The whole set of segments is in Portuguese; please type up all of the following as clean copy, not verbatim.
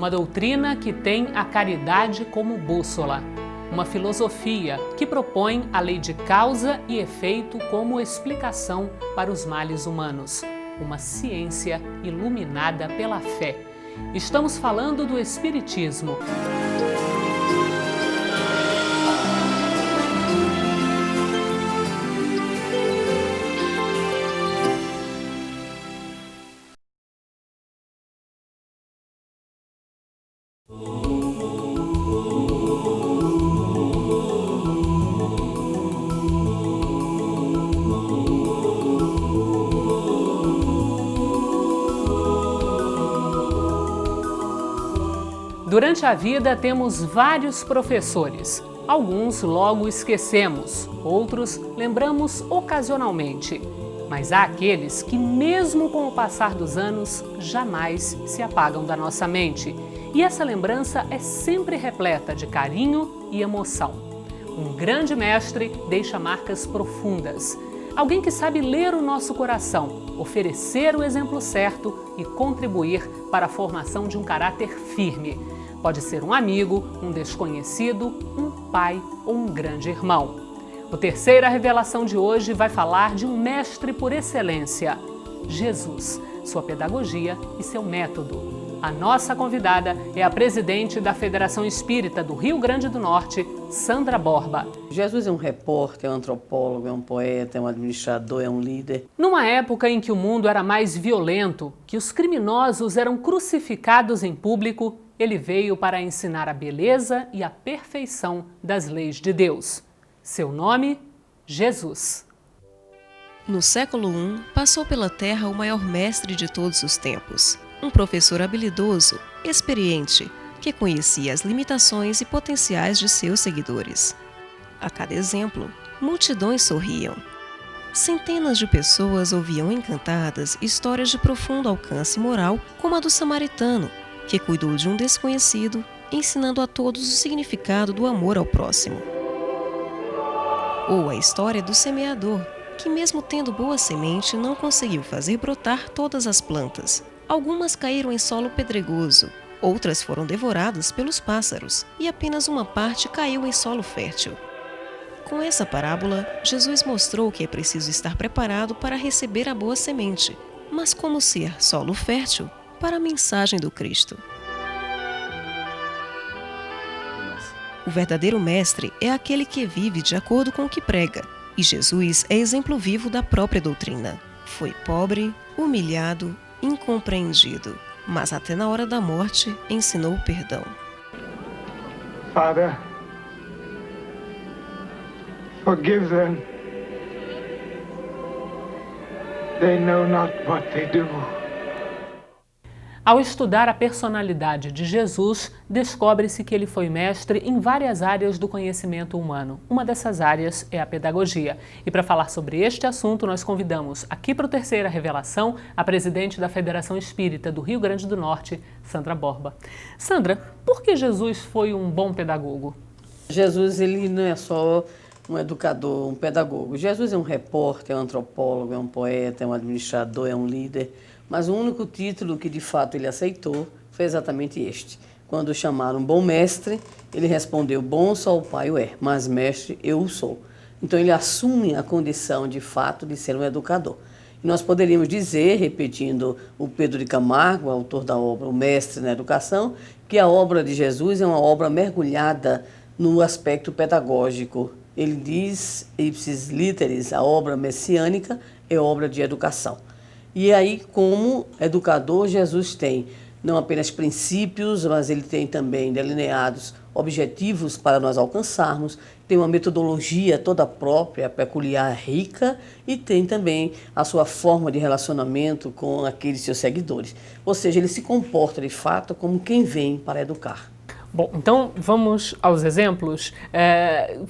uma doutrina que tem a caridade como bússola. Uma filosofia que propõe a lei de causa e efeito como explicação para os males humanos. Uma ciência iluminada pela fé. Estamos falando do Espiritismo. Durante a vida temos vários professores. Alguns logo esquecemos, outros lembramos ocasionalmente. Mas há aqueles que, mesmo com o passar dos anos, jamais se apagam da nossa mente. E essa lembrança é sempre repleta de carinho e emoção. Um grande mestre deixa marcas profundas. Alguém que sabe ler o nosso coração, oferecer o exemplo certo e contribuir para a formação de um caráter firme. Pode ser um amigo, um desconhecido, um pai ou um grande irmão. O Terceira Revelação de hoje vai falar de um mestre por excelência, Jesus, sua pedagogia e seu método. A nossa convidada é a presidente da Federação Espírita do Rio Grande do Norte, Sandra Borba. Jesus é um repórter, é um antropólogo, é um poeta, é um administrador, é um líder. Numa época em que o mundo era mais violento, que os criminosos eram crucificados em público, ele veio para ensinar a beleza e a perfeição das leis de Deus. Seu nome, Jesus. No século I, passou pela Terra o maior mestre de todos os tempos. Um professor habilidoso, experiente, que conhecia as limitações e potenciais de seus seguidores. A cada exemplo, multidões sorriam. Centenas de pessoas ouviam encantadas histórias de profundo alcance moral, como a do samaritano, que cuidou de um desconhecido, ensinando a todos o significado do amor ao próximo. Ou a história do semeador, que mesmo tendo boa semente, não conseguiu fazer brotar todas as plantas. Algumas caíram em solo pedregoso, outras foram devoradas pelos pássaros, e apenas uma parte caiu em solo fértil. Com essa parábola, Jesus mostrou que é preciso estar preparado para receber a boa semente, mas como ser solo fértil para a mensagem do Cristo. O verdadeiro mestre é aquele que vive de acordo com o que prega, e Jesus é exemplo vivo da própria doutrina. Foi pobre, humilhado, incompreendido, mas até na hora da morte ensinou o perdão. Father, forgive them. They know not what they do. Ao estudar a personalidade de Jesus, descobre-se que ele foi mestre em várias áreas do conhecimento humano. Uma dessas áreas é a pedagogia. E para falar sobre este assunto, nós convidamos aqui para o Terceira Revelação a presidente da Federação Espírita do Rio Grande do Norte, Sandra Borba. Sandra, por que Jesus foi um bom pedagogo? Jesus, ele não é só um educador, um pedagogo. Jesus é um repórter, é um antropólogo, é um poeta, é um administrador, é um líder. Mas o único título que de fato ele aceitou foi exatamente este. Quando o chamaram bom mestre, ele respondeu: bom só o Pai o é, mas mestre eu o sou. Então ele assume a condição de fato de ser um educador. E nós poderíamos dizer, repetindo o Pedro de Camargo, autor da obra O Mestre na Educação, que a obra de Jesus é uma obra mergulhada no aspecto pedagógico. Ele diz, ipsis literis, a obra messiânica é obra de educação. E aí, como educador, Jesus tem não apenas princípios, mas ele tem também delineados objetivos para nós alcançarmos, tem uma metodologia toda própria, peculiar, rica, e tem também a sua forma de relacionamento com aqueles seus seguidores. Ou seja, ele se comporta de fato como quem vem para educar. Bom, então vamos aos exemplos.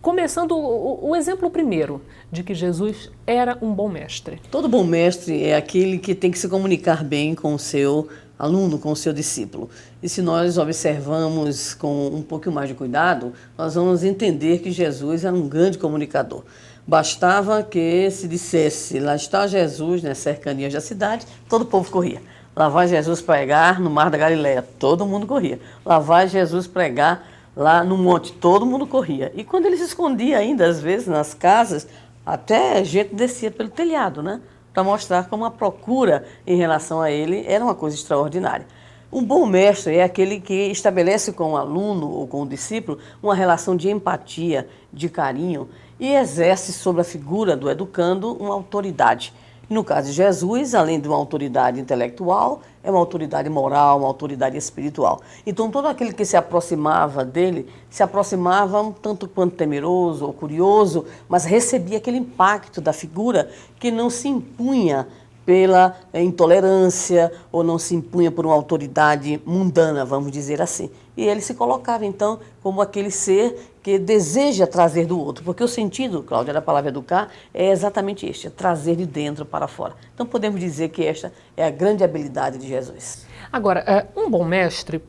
Começando o exemplo primeiro, de que Jesus era um bom mestre. Todo bom mestre é aquele que tem que se comunicar bem com o seu aluno, com o seu discípulo. E se nós observamos com um pouco mais de cuidado, nós vamos entender que Jesus era um grande comunicador. Bastava que se dissesse, lá está Jesus, nas cercanias da cidade, todo o povo corria. Lá vai Jesus pregar no Mar da Galileia, todo mundo corria. Lá vai Jesus pregar lá no monte, todo mundo corria. E quando ele se escondia ainda, às vezes, nas casas, até gente descia pelo telhado, né? Para mostrar como a procura em relação a ele era uma coisa extraordinária. Um bom mestre é aquele que estabelece com o aluno ou com o discípulo uma relação de empatia, de carinho e exerce sobre a figura do educando uma autoridade. No caso de Jesus, além de uma autoridade intelectual, é uma autoridade moral, uma autoridade espiritual. Então, todo aquele que se aproximava dele, se aproximava um tanto quanto temeroso ou curioso, mas recebia aquele impacto da figura que não se impunha pela intolerância ou não se impunha por uma autoridade mundana, vamos dizer assim. E ele se colocava, então, como aquele ser que deseja trazer do outro, porque o sentido, Cláudia, da palavra educar é exatamente este, é trazer de dentro para fora. Então podemos dizer que esta é a grande habilidade de Jesus. Agora, um bom mestre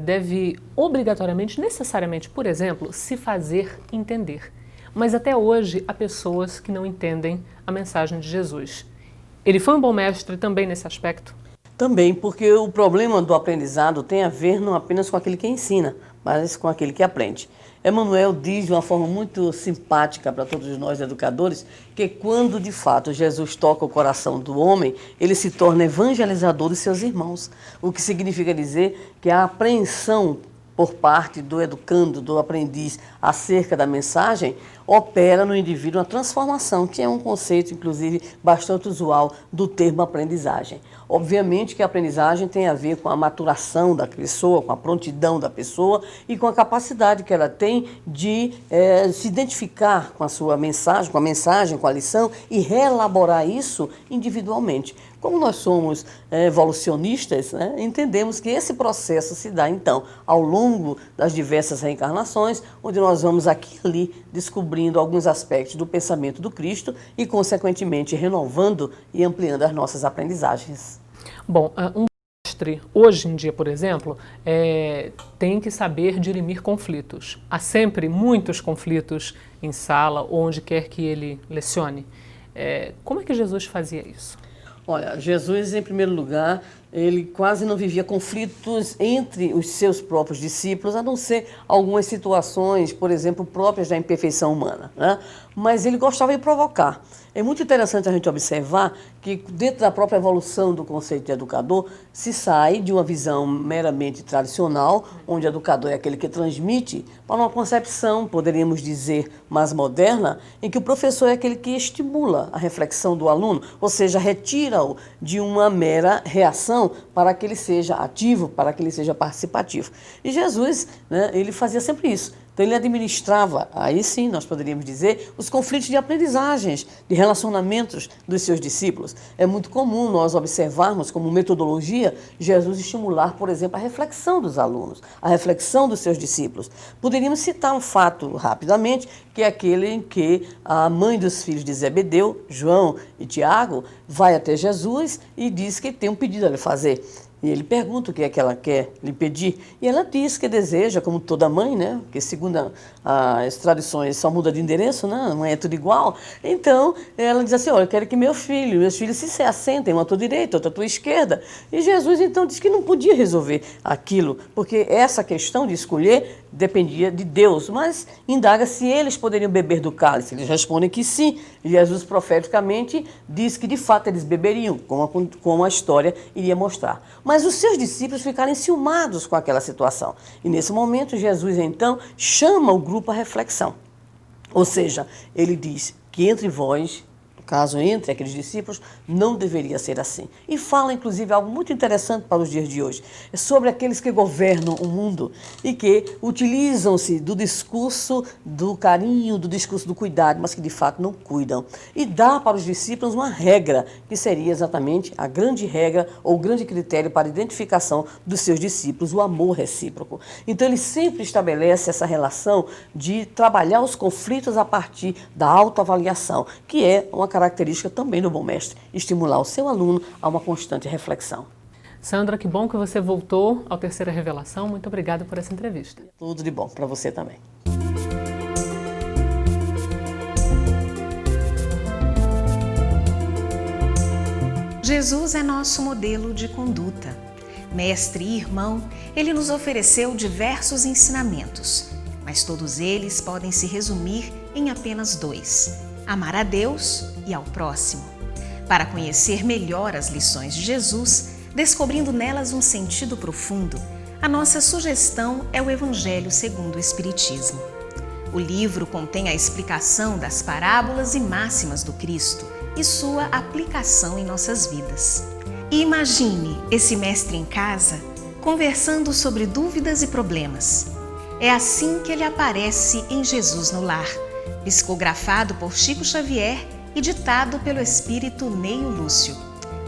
deve obrigatoriamente, necessariamente, por exemplo, se fazer entender. Mas até hoje há pessoas que não entendem a mensagem de Jesus. Ele foi um bom mestre também nesse aspecto? Também, porque o problema do aprendizado tem a ver não apenas com aquele que ensina, mas com aquele que aprende. Emmanuel diz de uma forma muito simpática para todos nós educadores que quando de fato Jesus toca o coração do homem, ele se torna evangelizador dos seus irmãos. O que significa dizer que a apreensão por parte do educando, do aprendiz, acerca da mensagem, opera no indivíduo uma transformação, que é um conceito, inclusive, bastante usual do termo aprendizagem. Obviamente que a aprendizagem tem a ver com a maturação da pessoa, com a prontidão da pessoa e com a capacidade que ela tem de se identificar com a sua mensagem, com a lição e reelaborar isso individualmente. Como nós somos evolucionistas, né, entendemos que esse processo se dá, então, ao longo das diversas reencarnações, onde nós vamos aqui e ali descobrindo alguns aspectos do pensamento do Cristo e, consequentemente, renovando e ampliando as nossas aprendizagens. Bom, um mestre, hoje em dia, por exemplo, tem que saber dirimir conflitos. Há sempre muitos conflitos em sala, onde quer que ele lecione. Como é que Jesus fazia isso? Olha, Jesus, em primeiro lugar, ele quase não vivia conflitos entre os seus próprios discípulos, a não ser algumas situações, por exemplo, próprias da imperfeição humana, né? Mas ele gostava de provocar. É muito interessante a gente observar que dentro da própria evolução do conceito de educador, se sai de uma visão meramente tradicional, onde o educador é aquele que transmite, para uma concepção, poderíamos dizer, mais moderna, em que o professor é aquele que estimula a reflexão do aluno, ou seja, retira-o de uma mera reação para que ele seja ativo, para que ele seja participativo. E Jesus, né, ele fazia sempre isso. Então ele administrava, aí sim nós poderíamos dizer, os conflitos de aprendizagens, de relacionamentos dos seus discípulos. É muito comum nós observarmos como metodologia Jesus estimular, por exemplo, a reflexão dos alunos, a reflexão dos seus discípulos. Poderíamos citar um fato rapidamente, que é aquele em que a mãe dos filhos de Zebedeu, João e Tiago, vai até Jesus e diz que tem um pedido a lhe fazer. E ele pergunta o que é que ela quer lhe pedir. E ela diz que deseja, como toda mãe, né? Porque segundo as tradições só muda de endereço, né? A mãe é tudo igual. Então, ela diz assim, olha, eu quero que meus filhos se assentem, um à tua direita, outro à tua esquerda. E Jesus, então, diz que não podia resolver aquilo, porque essa questão de escolher dependia de Deus. Mas indaga se eles poderiam beber do cálice. Eles respondem que sim. E Jesus, profeticamente, diz que, de fato, eles beberiam, como a história iria mostrar. Mas os seus discípulos ficaram enciumados com aquela situação. E nesse momento, Jesus, então, chama o grupo à reflexão. Ou seja, ele diz que entre vós, no caso, entre aqueles discípulos, não deveria ser assim. E fala, inclusive, algo muito interessante para os dias de hoje. É sobre aqueles que governam o mundo e que utilizam-se do discurso do carinho, do discurso do cuidado, mas que, de fato, não cuidam. E dá para os discípulos uma regra, que seria exatamente a grande regra ou o grande critério para a identificação dos seus discípulos, o amor recíproco. Então, ele sempre estabelece essa relação de trabalhar os conflitos a partir da autoavaliação, que é uma característica também do bom mestre, estimular o seu aluno a uma constante reflexão. Sandra, que bom que você voltou ao Terceira Revelação. Muito obrigada por essa entrevista. Tudo de bom para você também. Jesus é nosso modelo de conduta. Mestre e irmão, ele nos ofereceu diversos ensinamentos, mas todos eles podem se resumir em apenas 2: amar a Deus e ao próximo. Para conhecer melhor as lições de Jesus, descobrindo nelas um sentido profundo, a nossa sugestão é o Evangelho segundo o Espiritismo. O livro contém a explicação das parábolas e máximas do Cristo e sua aplicação em nossas vidas. E imagine esse mestre em casa conversando sobre dúvidas e problemas. É assim que ele aparece em Jesus no Lar, psicografado por Chico Xavier e ditado pelo espírito Neio Lúcio.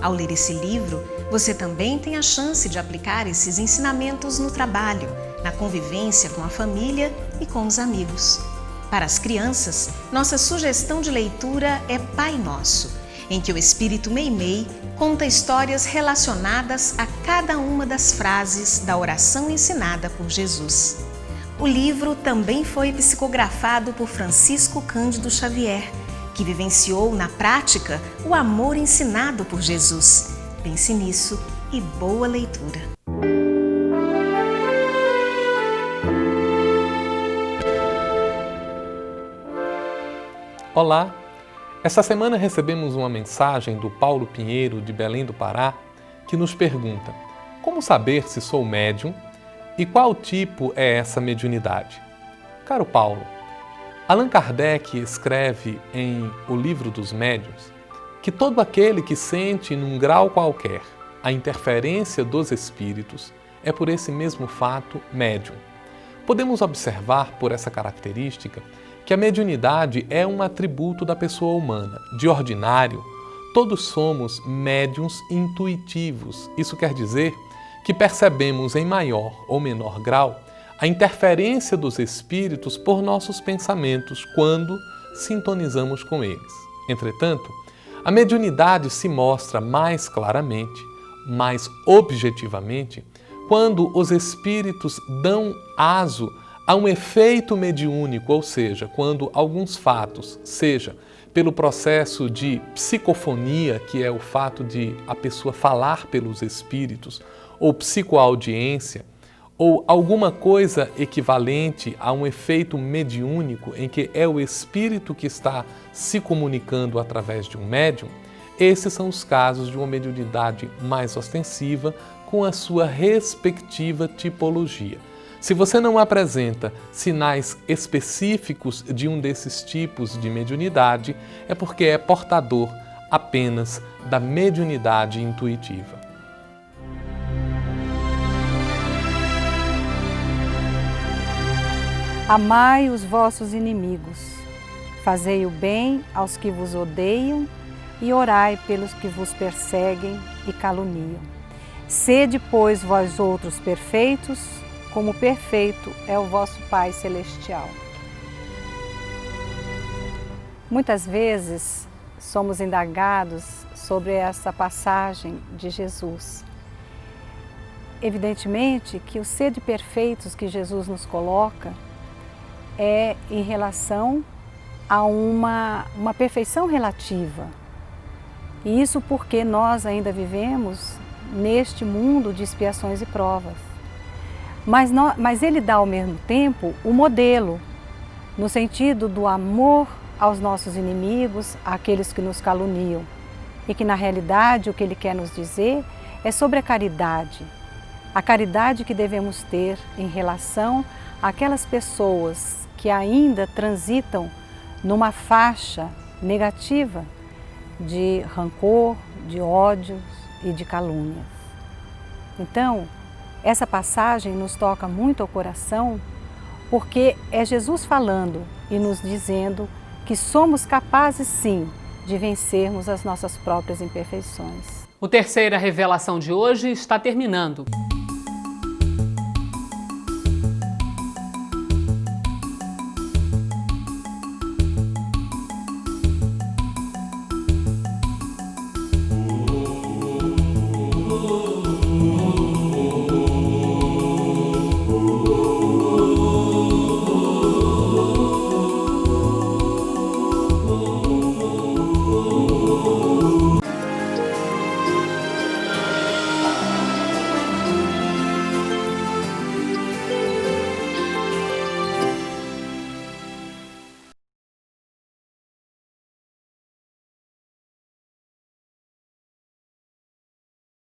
Ao ler esse livro, você também tem a chance de aplicar esses ensinamentos no trabalho, na convivência com a família e com os amigos. Para as crianças, nossa sugestão de leitura é Pai Nosso, em que o espírito Meimei conta histórias relacionadas a cada uma das frases da oração ensinada por Jesus. O livro também foi psicografado por Francisco Cândido Xavier, que vivenciou na prática o amor ensinado por Jesus. Pense nisso e boa leitura! Olá! Esta semana recebemos uma mensagem do Paulo Pinheiro, de Belém do Pará, que nos pergunta: como saber se sou médium e qual tipo é essa mediunidade? Caro Paulo, Allan Kardec escreve em O Livro dos Médiuns que todo aquele que sente num grau qualquer a interferência dos espíritos é por esse mesmo fato médium. Podemos observar por essa característica que a mediunidade é um atributo da pessoa humana. De ordinário, todos somos médiuns intuitivos. Isso quer dizer que percebemos em maior ou menor grau a interferência dos espíritos por nossos pensamentos quando sintonizamos com eles. Entretanto, a mediunidade se mostra mais claramente, mais objetivamente, quando os espíritos dão aso a um efeito mediúnico, ou seja, quando alguns fatos, seja pelo processo de psicofonia, que é o fato de a pessoa falar pelos espíritos, ou psicoaudiência, ou alguma coisa equivalente a um efeito mediúnico em que é o espírito que está se comunicando através de um médium, esses são os casos de uma mediunidade mais ostensiva com a sua respectiva tipologia. Se você não apresenta sinais específicos de um desses tipos de mediunidade, é porque é portador apenas da mediunidade intuitiva. Amai os vossos inimigos, fazei o bem aos que vos odeiam e orai pelos que vos perseguem e caluniam. Sede, pois, vós outros perfeitos, como perfeito é o vosso Pai Celestial. Muitas vezes somos indagados sobre essa passagem de Jesus. Evidentemente que o ser de perfeitos que Jesus nos coloca é em relação a uma perfeição relativa. E isso porque nós ainda vivemos neste mundo de expiações e provas. Mas ele dá ao mesmo tempo o modelo, no sentido do amor aos nossos inimigos, àqueles que nos caluniam. E que na realidade o que ele quer nos dizer é sobre a caridade que devemos ter em relação àquelas pessoas que ainda transitam numa faixa negativa de rancor, de ódios e de calúnias. Então, essa passagem nos toca muito ao coração, porque é Jesus falando e nos dizendo que somos capazes sim de vencermos as nossas próprias imperfeições. O Terceira Revelação de hoje está terminando.